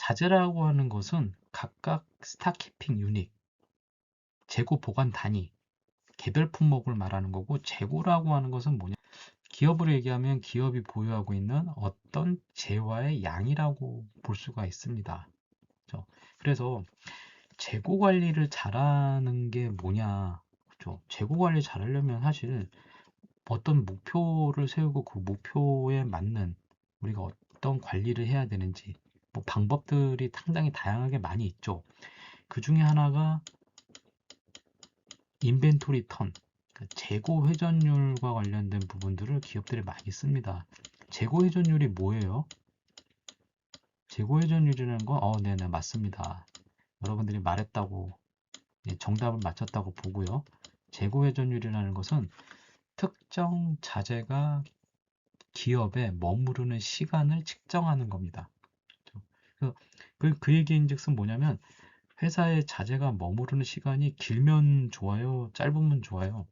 자재라고 하는 것은 각각 스탁키핑 유닛, 재고 보관 단위, 개별 품목을 말하는 거고, 재고라고 하는 것은 뭐냐? 기업으로 얘기하면 기업이 보유하고 있는 어떤 재화의 양이라고 볼 수가 있습니다. 그렇죠? 그래서 재고 관리를 잘하는 게 뭐냐? 그렇죠? 재고 관리 잘하려면 사실 어떤 목표를 세우고 그 목표에 맞는 우리가 어떤 관리를 해야 되는지 뭐 방법들이 상당히 다양하게 많이 있죠. 그 중에 하나가 인벤토리 턴, 그러니까 재고 회전율과 관련된 부분들을 기업들이 많이 씁니다. 재고 회전율이 뭐예요? 재고 회전율이라는 건, 네네, 맞습니다. 여러분들이 말했다고, 정답을 맞췄다고 보고요. 재고 회전율이라는 것은 특정 자재가 기업에 머무르는 시간을 측정하는 겁니다. 그래서 그 얘기인즉슨 뭐냐면 회사의 자재가 머무르는 시간이 길면 좋아요, 짧으면 좋아요.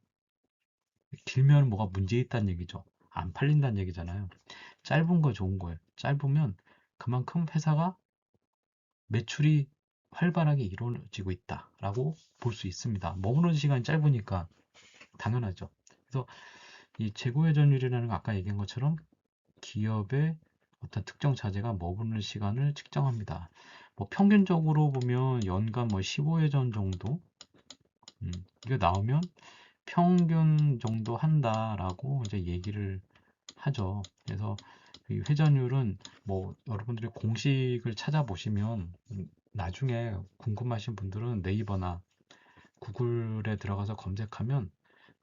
길면 뭐가 문제 있다는 얘기죠. 안 팔린다는 얘기잖아요. 짧은 거 좋은 거예요. 짧으면 그만큼 회사가 매출이 활발하게 이루어지고 있다라고 볼 수 있습니다. 머무르는 시간이 짧으니까 당연하죠. 그래서 이 재고 회전율이라는 거 아까 얘기한 것처럼 기업의 어떤 특정 자재가 머무르는 시간을 측정합니다. 뭐 평균적으로 보면 연간 뭐 15회전 정도 이거 나오면 평균 정도 한다라고 이제 얘기를 하죠. 그래서 이 회전율은 뭐 여러분들이 공식을 찾아보시면 나중에 궁금하신 분들은 네이버나 구글에 들어가서 검색하면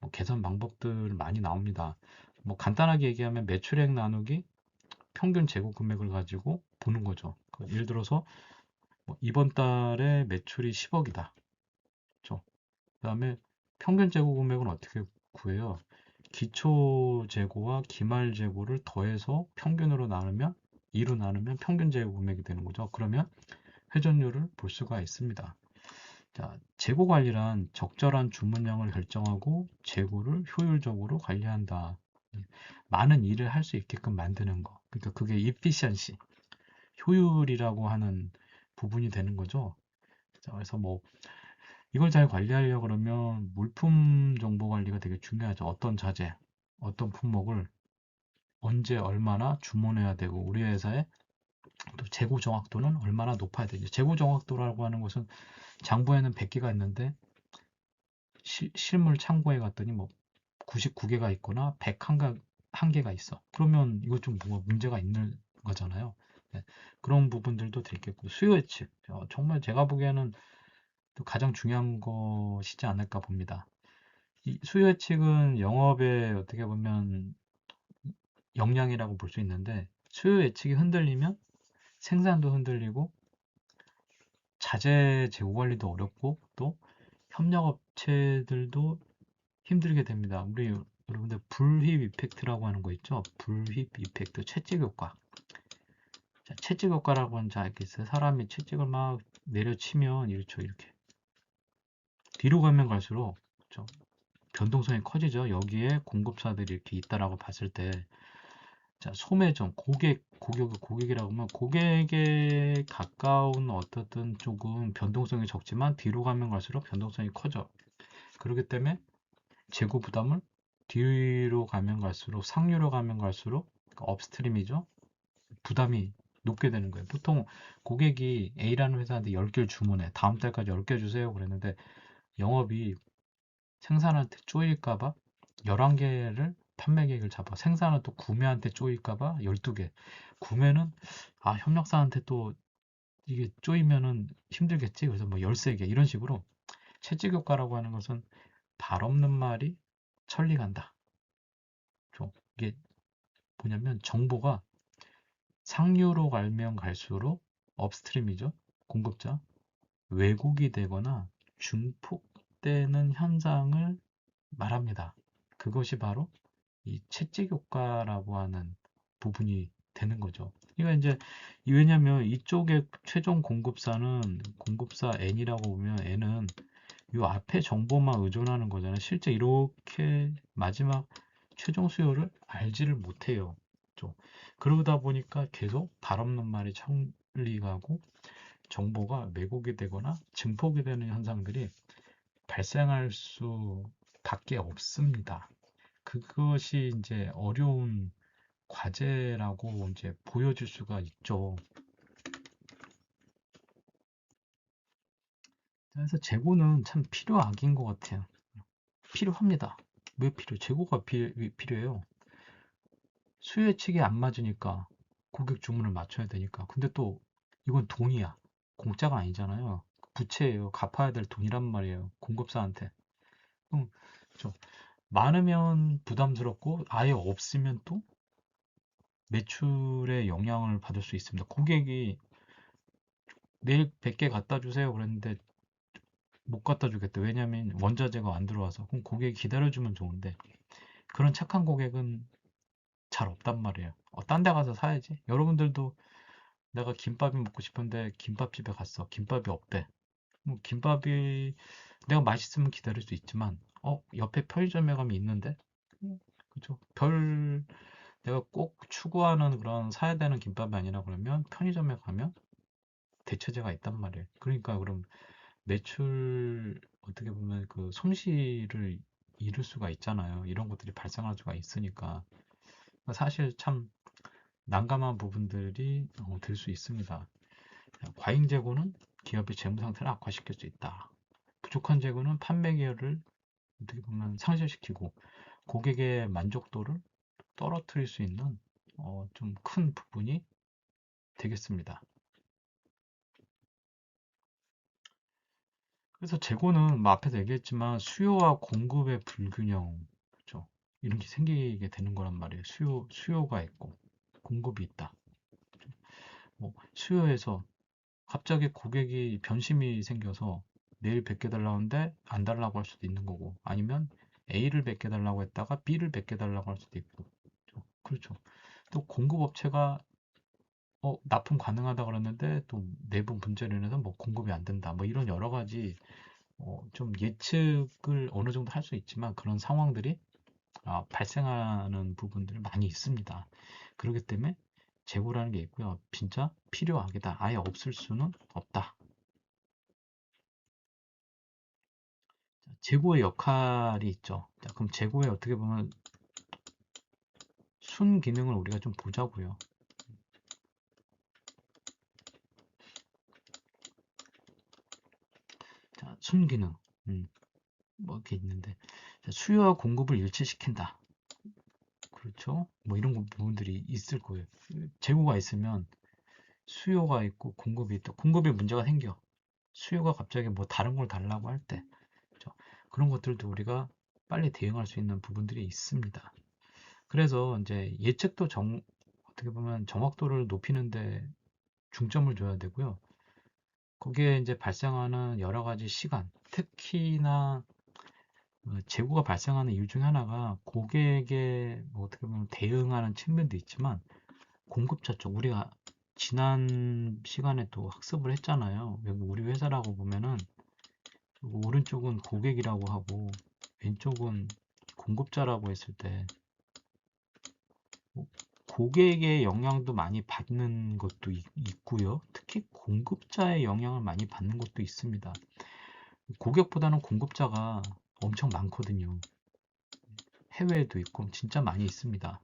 뭐 계산 방법들 많이 나옵니다. 뭐 간단하게 얘기하면 매출액 나누기 평균 재고 금액을 가지고 보는 거죠. 예를 들어서 뭐 이번 달에 매출이 10억이다. 그렇죠? 그다음에 평균 재고 금액은 어떻게 구해요? 기초 재고와 기말 재고를 더해서 평균으로 나누면 2로 나누면 평균 재고 금액이 되는 거죠. 그러면 회전율을 볼 수가 있습니다. 자, 재고 관리란 적절한 주문량을 결정하고 재고를 효율적으로 관리한다. 많은 일을 할 수 있게끔 만드는 거. 그러니까 그게 efficiency, 효율이라고 하는 부분이 되는 거죠. 자, 그래서 뭐 이걸 잘 관리하려고 그러면 물품 정보 관리가 되게 중요하죠. 어떤 자재, 어떤 품목을 언제 얼마나 주문해야 되고 우리 회사의 또 재고 정확도는 얼마나 높아야 되지. 재고 정확도라고 하는 것은 장부에는 100개가 있는데 실물 창고에 갔더니 뭐 99개가 있거나 101개가 있어. 그러면 이거 좀 뭐가 문제가 있는 거잖아요. 네, 그런 부분들도 되겠고 수요 예측. 정말 제가 보기에는 또 가장 중요한 것이지 않을까 봅니다. 이 수요 예측은 영업의 어떻게 보면 역량이라고 볼 수 있는데 수요 예측이 흔들리면 생산도 흔들리고 자재 재고 관리도 어렵고 또 협력업체들도 힘들게 됩니다. 우리 여러분들 불휘 이펙트라고 하는 거 있죠? 불휘 이펙트, 채찍 효과. 자, 채찍 효과라고 하는 자 알겠어요? 사람이 채찍을 막 내려치면 이렇죠, 이렇게. 뒤로 가면 갈수록 그렇죠? 변동성이 커지죠. 여기에 공급사들이 이렇게 있다라고 봤을 때, 자, 소매점, 고객이라고 하면 고객에 가까운 어떻든 조금 변동성이 적지만 뒤로 가면 갈수록 변동성이 커져. 그렇기 때문에 재고 부담을 뒤로 가면 갈수록 상류로 가면 갈수록 그러니까 업스트림이죠. 부담이 높게 되는 거예요. 보통 고객이 A라는 회사한테 10개를 주문해. 다음 달까지 10개 주세요. 그랬는데 영업이 생산한테 쪼일까봐 11개를 판매 계획을 잡아. 생산은 또 구매한테 쪼일까봐 12개. 구매는 협력사한테 또 이게 쪼이면은 힘들겠지. 그래서 뭐 13개 이런 식으로 채찍 효과라고 하는 것은 발 없는 말이 천리 간다. 이게 뭐냐면 정보가 상류로 가면 갈수록 업스트림이죠. 공급자 왜곡이 되거나 중폭되는 현상을 말합니다. 그것이 바로 이 채찍 효과라고 하는 부분이 되는 거죠. 그러니까 이제 왜냐면 이쪽에 최종 공급사는 공급사 N이라고 보면 N은 이 앞에 정보만 의존하는 거잖아요. 실제 이렇게 마지막 최종 수요를 알지를 못해요. 그러다 보니까 계속 발 없는 말이 빨리 가고 정보가 왜곡이 되거나 증폭이 되는 현상들이 발생할 수밖에 없습니다. 그것이 이제 어려운 과제라고 이제 보여질 수가 있죠. 그래서 재고는 참 필요악인 것 같아요. 필요합니다. 왜 필요해요? 재고가 필요해요. 수요 예측이 안 맞으니까 고객 주문을 맞춰야 되니까. 근데 또 이건 돈이야. 공짜가 아니잖아요. 부채예요. 갚아야 될 돈이란 말이에요. 공급사한테. 그럼 저 많으면 부담스럽고 아예 없으면 또 매출에 영향을 받을 수 있습니다. 고객이 내일 100개 갖다 주세요 그랬는데 못 갖다 주겠다. 왜냐면 원자재가 안 들어와서. 그럼 고객이 기다려주면 좋은데 그런 착한 고객은 잘 없단 말이에요. 딴데 가서 사야지. 여러분들도 내가 김밥이 먹고 싶은데 김밥집에 갔어. 김밥이 없대. 뭐 김밥이 내가 맛있으면 기다릴 수 있지만 옆에 편의점에 가면 있는데 그죠? 내가 꼭 추구하는 그런 사야 되는 김밥이 아니라 그러면 편의점에 가면 대체재가 있단 말이에요. 그러니까 그럼 매출 어떻게 보면 그 손실을 잃을 수가 있잖아요. 이런 것들이 발생할 수가 있으니까 사실 참 난감한 부분들이 될 수 있습니다. 과잉 재고는 기업의 재무 상태를 악화시킬 수 있다. 부족한 재고는 판매 기여를 어떻게 보면 상실시키고 고객의 만족도를 떨어뜨릴 수 있는 좀 큰 부분이 되겠습니다. 그래서 재고는 뭐 앞에서 얘기했지만 수요와 공급의 불균형, 그렇죠? 이런 게 생기게 되는 거란 말이에요. 수요가 있고 공급이 있다. 뭐 수요에서 갑자기 고객이 변심이 생겨서 내일 100개 달라는데 안 달라고 할 수도 있는 거고 아니면 A를 100개 달라고 했다가 B를 100개 달라고 할 수도 있고 그렇죠. 또 공급업체가 납품 가능하다 그랬는데 또 내부 문제로 인해서 뭐 공급이 안 된다 뭐 이런 여러 가지 좀 예측을 어느 정도 할 수 있지만 그런 상황들이 발생하는 부분들이 많이 있습니다. 그렇기 때문에 재고라는 게 있고요. 진짜 필요하겠다. 아예 없을 수는 없다. 재고의 역할이 있죠. 자, 그럼 재고의 어떻게 보면 순 기능을 우리가 좀 보자고요. 자, 순 기능. 뭐 이렇게 있는데 자, 수요와 공급을 일치시킨다. 그렇죠? 뭐 이런 부분들이 있을 거예요. 재고가 있으면 수요가 있고 공급이 있다. 공급에 문제가 생겨. 수요가 갑자기 뭐 다른 걸 달라고 할 때. 그렇죠? 그런 것들도 우리가 빨리 대응할 수 있는 부분들이 있습니다. 그래서 이제 예측도 어떻게 보면 정확도를 높이는데 중점을 줘야 되고요. 거기에 이제 발생하는 여러 가지 시간, 특히나 재고가 발생하는 이유 중에 하나가 고객의 뭐 어떻게 보면 대응하는 측면도 있지만 공급자 쪽 우리가 지난 시간에 또 학습을 했잖아요. 여기 우리 회사라고 보면은 오른쪽은 고객이라고 하고 왼쪽은 공급자라고 했을 때 고객의 영향도 많이 받는 것도 있고요. 특히 공급자의 영향을 많이 받는 것도 있습니다. 고객보다는 공급자가 엄청 많거든요. 해외에도 있고 진짜 많이 있습니다.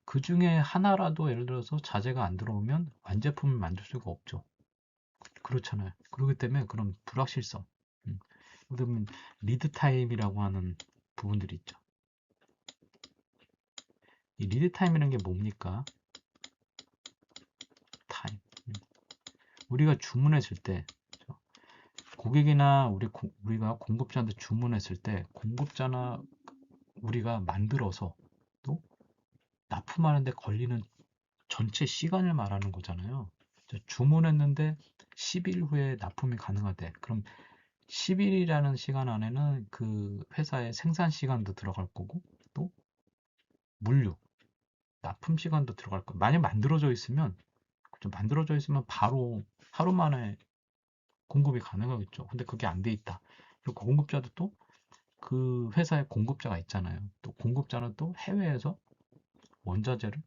그 중에 하나라도 예를 들어서 자재가 안 들어오면 완제품을 만들 수가 없죠. 그렇잖아요. 그렇기 때문에 그런 불확실성. 그러면 리드 타임이라고 하는 부분들이 있죠. 이 리드 타임이라는 게 뭡니까? 타임. 우리가 주문했을 때 고객이나 우리가 공급자한테 주문했을 때 공급자나 우리가 만들어서 또 납품하는데 걸리는 전체 시간을 말하는 거잖아요. 주문했는데 10일 후에 납품이 가능하대. 그럼 10일이라는 시간 안에는 그 회사의 생산 시간도 들어갈 거고 또 물류, 납품 시간도 들어갈 거고 만약 만들어져 있으면 바로 하루 만에 공급이 가능하겠죠. 근데 그게 안 돼 있다. 그리고 공급자도 또 그 회사의 공급자가 있잖아요. 또 공급자는 또 해외에서 원자재를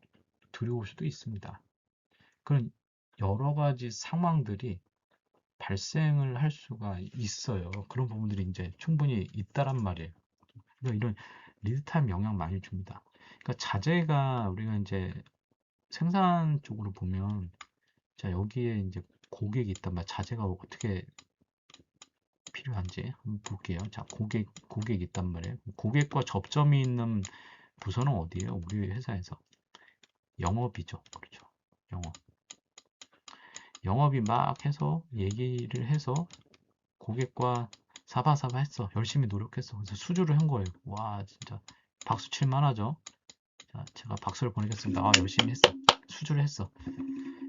들여올 수도 있습니다. 그런 여러 가지 상황들이 발생을 할 수가 있어요. 그런 부분들이 이제 충분히 있다란 말이에요. 그러니까 이런 리드타임 영향 많이 줍니다. 그러니까 자재가 우리가 이제 생산 쪽으로 보면, 자, 여기에 이제 고객이 있단 말, 자재가 어떻게 필요한지 한번 볼게요. 자, 고객이 있단 말이에요. 고객과 접점이 있는 부서는 어디예요? 우리 회사에서 영업이죠. 그렇죠. 영업. 영업이 막 해서 얘기를 해서 고객과 사바사바 했어. 열심히 노력했어. 그래서 수주를 한 거예요. 와, 진짜 박수 칠 만하죠. 자, 제가 박수를 보내겠습니다. 아, 열심히 했어. 수주를 했어.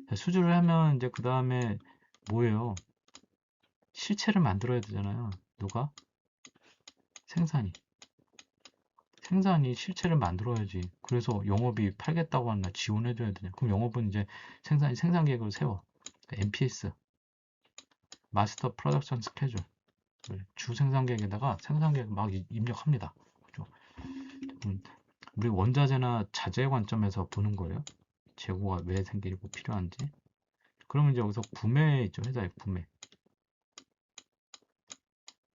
자, 수주를 하면 이제 그 다음에 뭐예요? 실체를 만들어야 되잖아요. 누가? 생산이. 생산이 실체를 만들어야지. 그래서 영업이 팔겠다고 하는 날 지원해줘야 되냐. 그럼 영업은 이제 생산 계획을 세워. MPS, 마스터 프로덕션 스케줄. 주 생산 계획에다가 생산 계획 막 입력합니다. 그죠? 우리 원자재나 자재 관점에서 보는 거예요. 재고가 왜 생기고 필요한지. 그러면 이제 여기서 구매 있죠. 회사의 구매.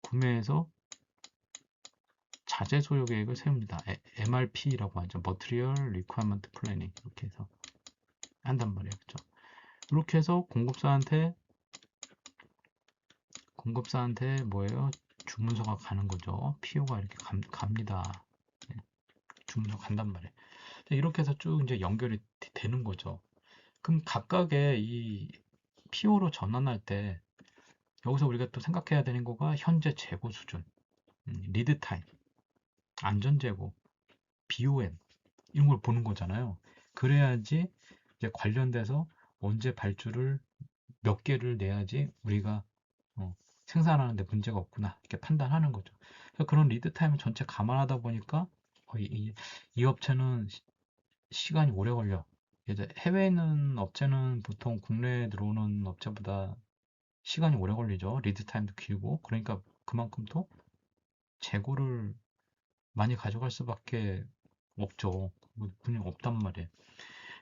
구매해서 자재 소요 계획을 세웁니다. MRP라고 하죠. Material Requirement Planning. 이렇게 해서 한단 말이에요. 그죠? 이렇게 해서 공급사한테 뭐예요? 주문서가 가는 거죠. PO가 이렇게 갑니다. 네, 주문서 간단 말이에요. 이렇게 해서 쭉 이제 연결이 되는 거죠. 그럼 각각의 이 PO로 전환할 때 여기서 우리가 또 생각해야 되는 거가 현재 재고 수준, 리드 타임, 안전 재고, BOM 이런 걸 보는 거잖아요. 그래야지 이제 관련돼서 언제 발주를 몇 개를 내야지 우리가 생산하는데 문제가 없구나 이렇게 판단하는 거죠. 그래서 그런 리드 타임을 전체 감안하다 보니까 이 업체는 시간이 오래 걸려. 이제 해외에 있는 업체는 보통 국내에 들어오는 업체보다 시간이 오래 걸리죠. 리드 타임도 길고. 그러니까 그만큼 또 재고를 많이 가져갈 수밖에 없죠. 그냥 없단 말이에요.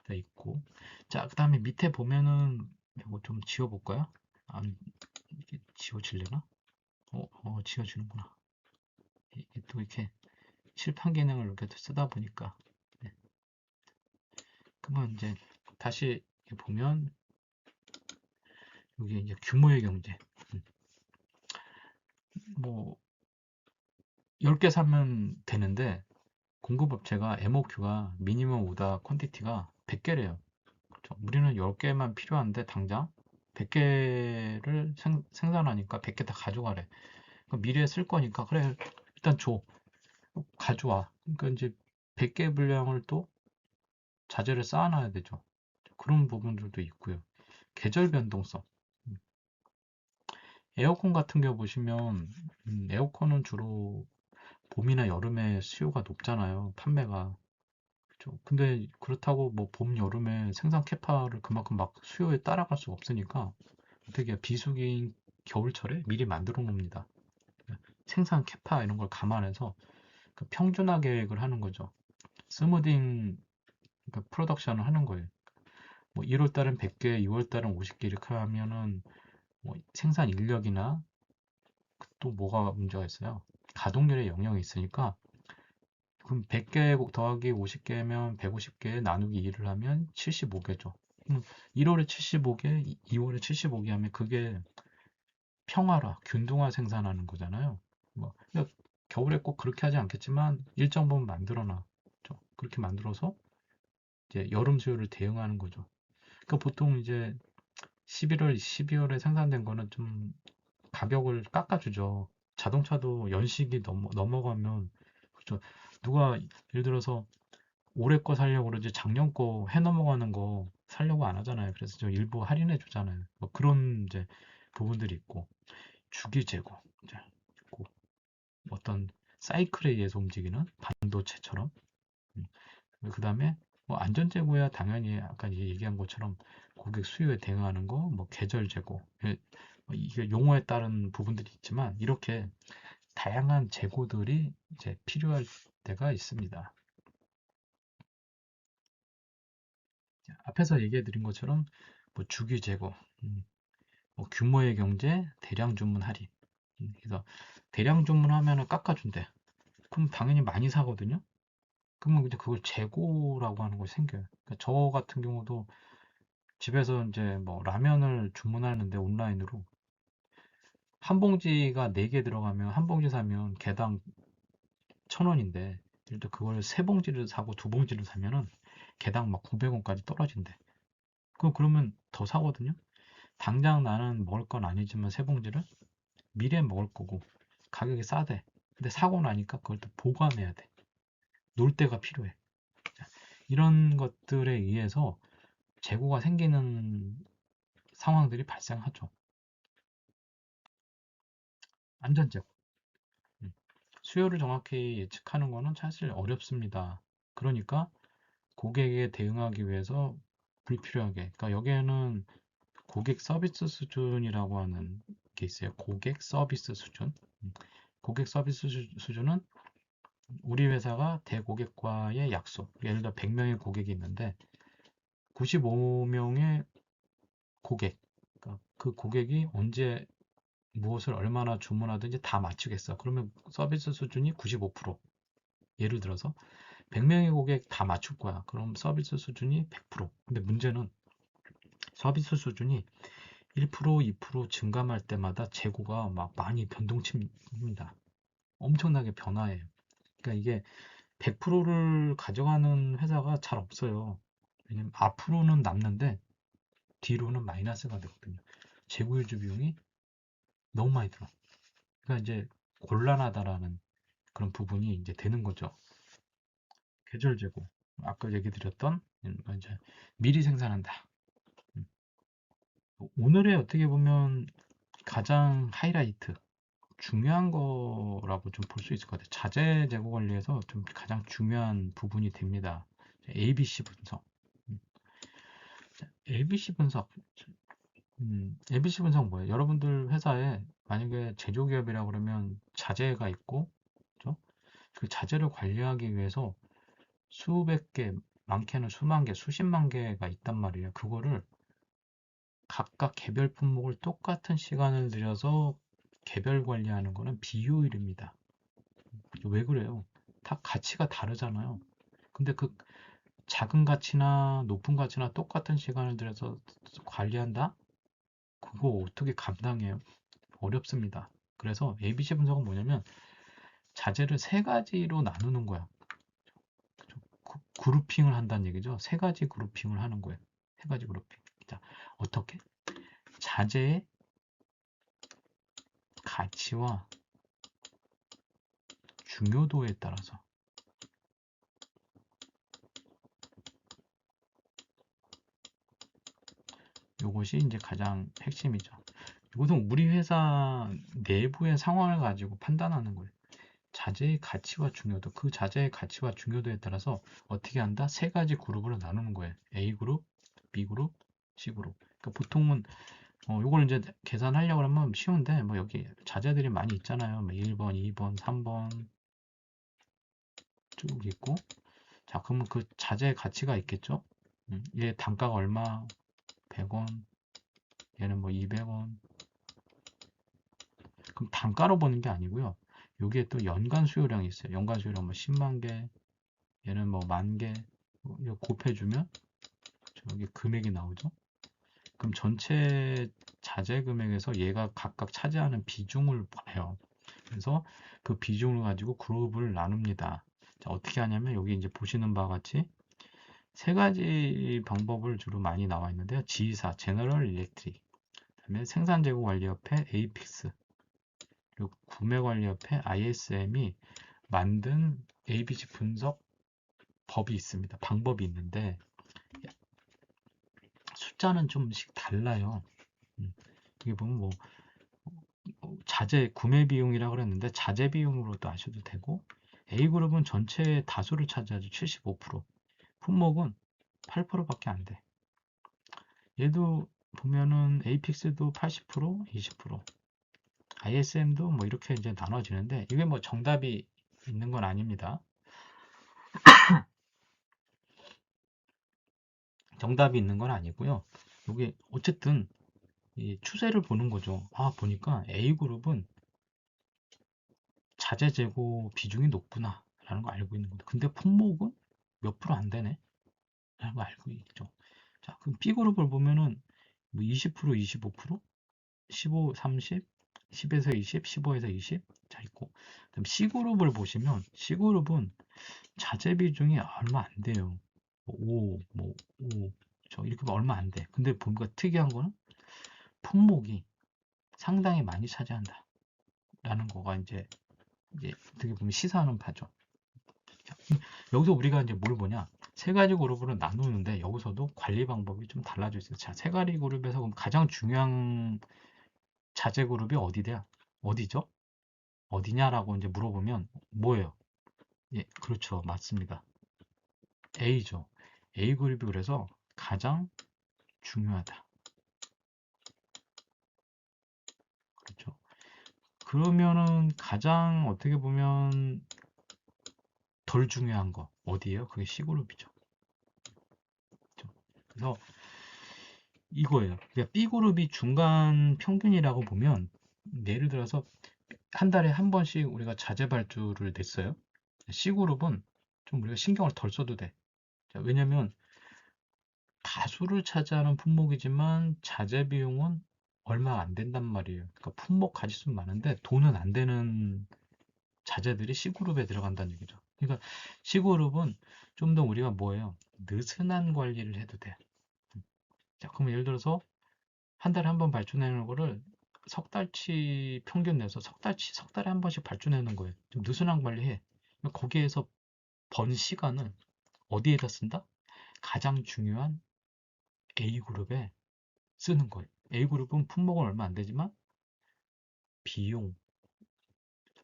있고. 자, 그 다음에 밑에 보면은 이거 좀 지워볼까요? 이게 지워질려나? 지워지는구나. 이게 또 이렇게 칠판 기능을 이렇게 쓰다 보니까. 네. 그러면 이제 다시 보면 여기 이제 규모의 경제. 뭐 10개 사면 되는데 공급업체가 MOQ가 미니멈 오더 퀀티티가 100개래요. 그렇죠? 우리는 10개만 필요한데 당장 100개를 생산하니까 100개 다 가져가래. 미래에 쓸 거니까 그래 일단 줘. 가져와. 그러니까 이제 100개 분량을 또 자재를 쌓아놔야 되죠. 그런 부분들도 있고요. 계절 변동성. 에어컨 같은 경우 보시면 에어컨은 주로 봄이나 여름에 수요가 높잖아요. 판매가. 그렇죠. 근데 그렇다고 뭐 봄, 여름에 생산 캐파를 그만큼 막 수요에 따라갈 수가 없으니까 어떻게 비수기인 겨울철에 미리 만들어 놓습니다. 생산 캐파 이런 걸 감안해서 그 평준화 계획을 하는 거죠. 스무딩 그러니까 프로덕션을 하는 거예요. 뭐 1월 달은 100개, 2월 달은 50개 이렇게 하면은 뭐 생산 인력이나 또 뭐가 문제가 있어요. 가동률에 영향이 있으니까 그럼 100개 더하기 50개면 150개 나누기 2를 하면 75개죠. 1월에 75개, 2월에 75개 하면 그게 평화라, 균등화 생산하는 거잖아요. 뭐 그러니까 겨울에 꼭 그렇게 하지 않겠지만 일정 부분 만들어 놔. 그렇게 만들어서 이제 여름 수요를 대응하는 거죠. 그러니까 보통 이제 11월, 12월에 생산된 거는 좀 가격을 깎아주죠. 자동차도 연식이 넘어가면 그렇죠. 누가 예를 들어서 올해 거 살려고 그러지 작년 거 해 넘어가는 거 살려고 안 하잖아요. 그래서 저 일부 할인해 주잖아요. 뭐 그런 이제 부분들이 있고 주기 재고 이제 있고 어떤 사이클에 의해서 움직이는 반도체처럼 그 다음에 뭐 안전 재고야 당연히 아까 얘기한 것처럼 고객 수요에 대응하는 거, 뭐 계절 재고 이게 용어에 따른 부분들이 있지만 이렇게 다양한 재고들이 이제 필요할 때가 있습니다. 앞에서 얘기해 드린 것처럼 뭐 주기 재고, 뭐 규모의 경제, 대량 주문 할인. 그래서 대량 주문하면은 깎아준대. 그럼 당연히 많이 사거든요. 그러면 이제 그걸 재고라고 하는 것이 생겨요. 그러니까 저 같은 경우도 집에서 이제 뭐 라면을 주문하는데 온라인으로 한 봉지가 4개 들어가면 한 봉지 사면 개당 1,000원인데 예를 들어 그걸 3봉지를 사고 2봉지를 사면은 개당 막 900원까지 떨어진대. 그러면 더 사거든요. 당장 나는 먹을 건 아니지만 3봉지를 미래에 먹을 거고 가격이 싸대. 근데 사고 나니까 그걸 또 보관해야 돼. 놀 때가 필요해. 이런 것들에 의해서 재고가 생기는 상황들이 발생하죠. 안전재고. 음. 수요를 정확히 예측하는 것은 사실 어렵습니다. 그러니까 고객에 대응하기 위해서 불필요하게, 그러니까 여기에는 고객 서비스 수준이라고 하는 게 있어요. 고객 서비스 수준. 고객 서비스 수준은 우리 회사가 대고객과의 약속. 예를 들어 100명의 고객이 있는데 95명의 고객. 그러니까 그 고객이 언제 무엇을 얼마나 주문하든지 다 맞추겠어. 그러면 서비스 수준이 95%. 예를 들어서 100명의 고객 다 맞출 거야. 그럼 서비스 수준이 100%. 근데 문제는 서비스 수준이 1%, 2% 증감할 때마다 재고가 막 많이 변동칩니다. 엄청나게 변화해요. 그러니까 이게 100%를 가져가는 회사가 잘 없어요. 왜냐면 앞으로는 남는데 뒤로는 마이너스가 되거든요. 재고 유지 비용이 너무 많이 들어. 그러니까 이제 곤란하다라는 그런 부분이 이제 되는 거죠. 계절 재고. 아까 얘기 드렸던 이제 미리 생산한다. 오늘의 어떻게 보면 가장 하이라이트, 중요한 거라고 좀 볼 수 있을 것 같아요. 자재 재고 관리에서 좀 가장 중요한 부분이 됩니다. ABC 분석. ABC 분석. ABC 분석 뭐예요? 여러분들 회사에 만약에 제조기업이라고 그러면 자재가 있고, 그죠? 그 자재를 관리하기 위해서 수백 개, 많게는 수만 개, 수십만 개가 있단 말이에요. 그거를 각각 개별 품목을 똑같은 시간을 들여서 개별 관리하는 거는 비효율입니다. 왜 그래요? 다 가치가 다르잖아요. 근데 그 작은 가치나 높은 가치나 똑같은 시간을 들여서 관리한다? 그거 어떻게 감당해요? 어렵습니다. 그래서 ABC 분석은 뭐냐면 자재를 세 가지로 나누는 거야. 그룹핑을 한다는 얘기죠. 세 가지 그룹핑을 하는 거예요. 세 가지 그룹핑. 자, 어떻게? 자재의 가치와 중요도에 따라서 이것이 이제 가장 핵심이죠. 이것은 우리 회사 내부의 상황을 가지고 판단하는 거예요. 자재의 가치와 중요도, 그 자재의 가치와 중요도에 따라서 어떻게 한다? 세 가지 그룹으로 나누는 거예요. A그룹, B그룹, C그룹. 그러니까 보통은 이걸 이제 계산하려고 하면 쉬운데 뭐 여기 자재들이 많이 있잖아요. 뭐 1번, 2번, 3번 쭉 있고 자 그러면 그 자재의 가치가 있겠죠? 얘 단가가 얼마? 100원, 얘는 뭐 200원. 그럼 단가로 보는 게 아니고요. 여기에 또 연간 수요량이 있어요. 연간 수요량 뭐 10만 개, 얘는 뭐 10,000개. 이거 곱해주면 여기 금액이 나오죠. 그럼 전체 자재 금액에서 얘가 각각 차지하는 비중을 봐요. 그래서 그 비중을 가지고 그룹을 나눕니다. 자, 어떻게 하냐면 여기 이제 보시는 바와 같이 세 가지 방법을 주로 많이 나와 있는데요. G사, 제너럴 일렉트릭, 그다음에 생산재고관리협회 에이픽스, 그리고 구매관리협회 ISM이 만든 ABC 분석 법이 있습니다. 방법이 있는데 숫자는 좀씩 달라요. 여기 보면 뭐 자재 구매 비용이라고 그랬는데 자재 비용으로도 아셔도 되고 A그룹은 전체 다수를 차지하죠. 75%. 품목은 8%밖에 안 돼. 얘도 보면은 에이픽스도 80%, 20%. ISM도 뭐 이렇게 이제 나눠지는데 이게 뭐 정답이 있는 건 아닙니다. 정답이 있는 건 아니고요. 여기 어쨌든 이 추세를 보는 거죠. 아, 보니까 A그룹은 자재 재고 비중이 높구나 라는 거 알고 있는 거죠. 근데 품목은 몇 프로 안 되네 라는 거 알고 있죠. 자, 그럼 B그룹을 보면은 뭐 20%, 25%, 15, 30, 10에서 20, 15에서 20, 자 있고, 그럼 C그룹을 보시면 C그룹은 자재 비중이 얼마 안 돼요. 5, 뭐 5, 저 이렇게 보면 얼마 안 돼. 근데 보니까 특이한 거는 품목이 상당히 많이 차지한다 라는 거가 이제 어떻게 보면 시사하는 바죠. 자, 여기서 우리가 이제 뭘 보냐? 세 가지 그룹으로 나누는데 여기서도 관리 방법이 좀 달라져 있어요. 자, 세 가지 그룹에서 그럼 가장 중요한 자재 그룹이 어디냐? 어디죠? 어디냐라고 이제 물어보면 뭐예요? 예, 그렇죠. 맞습니다. A죠. A 그룹이 그래서 가장 중요하다. 그렇죠. 그러면은 가장 어떻게 보면 덜 중요한 거 어디예요? 그게 C 그룹이죠. 그렇죠? 그래서 이거예요. 그러니까 B 그룹이 중간 평균이라고 보면 예를 들어서 한 달에 한 번씩 우리가 자재 발주를 냈어요. C그룹은 좀 우리가 신경을 덜 써도 돼. 자, 왜냐면 다수를 차지하는 품목이지만 자재 비용은 얼마 안 된단 말이에요. 그러니까 품목 가짓수는 많은데 돈은 안 되는 자재들이 C그룹에 들어간다는 얘기죠. 그러니까 C그룹은 좀 더 우리가 뭐예요? 느슨한 관리를 해도 돼. 자, 그러면 예를 들어서 한 달에 한 번 발주내는 거를 석 달치 평균 내서 석 달에 한 번씩 발주내는 거예요. 좀 느슨한 관리해. 거기에서 번 시간을 어디에다 쓴다? 가장 중요한 A그룹에 쓰는 거예요. A그룹은 품목은 얼마 안 되지만 비용,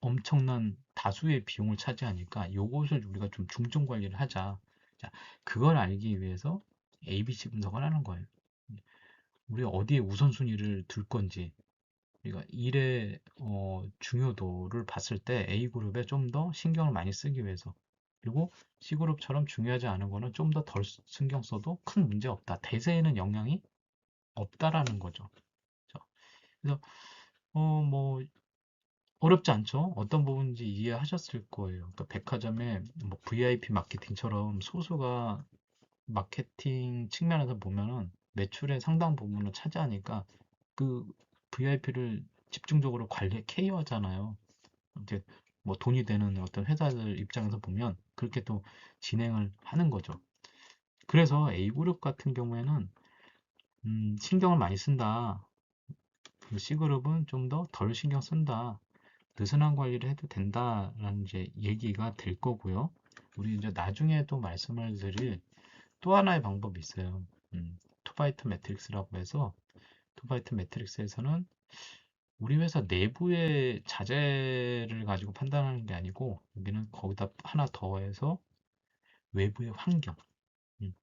엄청난 다수의 비용을 차지하니까 이것을 우리가 좀 중점 관리를 하자. 자, 그걸 알기 위해서 ABC 분석을 하는 거예요. 우리가 어디에 우선순위를 둘 건지, 우리가 일의 중요도를 봤을 때 A그룹에 좀 더 신경을 많이 쓰기 위해서, 그리고 C그룹처럼 중요하지 않은 거는 좀 더 덜 신경 써도 큰 문제 없다. 대세에는 영향이 없다라는 거죠. 그래서 뭐 어렵지 않죠? 어떤 부분인지 이해하셨을 거예요. 그러니까 백화점에 뭐 VIP 마케팅처럼 소수가 마케팅 측면에서 보면은 매출의 상당 부분을 차지하니까 그 VIP를 집중적으로 관리, 케어하잖아요. 이제 뭐 돈이 되는 어떤 회사들 입장에서 보면 그렇게 또 진행을 하는 거죠. 그래서 A그룹 같은 경우에는 신경을 많이 쓴다. 그 C그룹은 좀 더 덜 신경 쓴다. 느슨한 관리를 해도 된다라는 이제 얘기가 될 거고요. 우리 이제 나중에 또 말씀을 드릴 또 하나의 방법이 있어요. 투바이트 매트릭스라고 해서 투바이트 매트릭스에서는 우리 회사 내부의 자재를 가지고 판단하는 게 아니고 여기는 거기다 하나 더해서 외부의 환경, 음,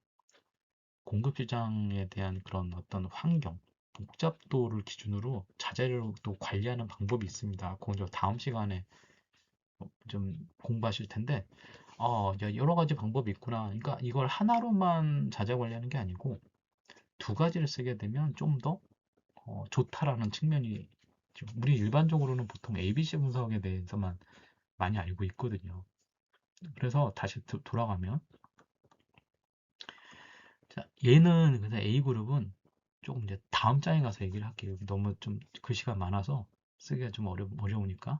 공급 시장에 대한 그런 어떤 환경, 복잡도를 기준으로 자재를 또 관리하는 방법이 있습니다. 그건 저 다음 시간에 좀 공부하실 텐데, 여러 가지 방법이 있구나. 그러니까 이걸 하나로만 자재 관리하는 게 아니고 두 가지를 쓰게 되면 좀 더 좋다라는 측면이 우리 일반적으로는 보통 ABC 분석에 대해서만 많이 알고 있거든요. 그래서 다시 돌아가면 자, 얘는 그래서 A그룹은 조금 이제 다음 장에 가서 얘기를 할게요. 너무 좀 글씨가 많아서 쓰기가 좀 어려우니까.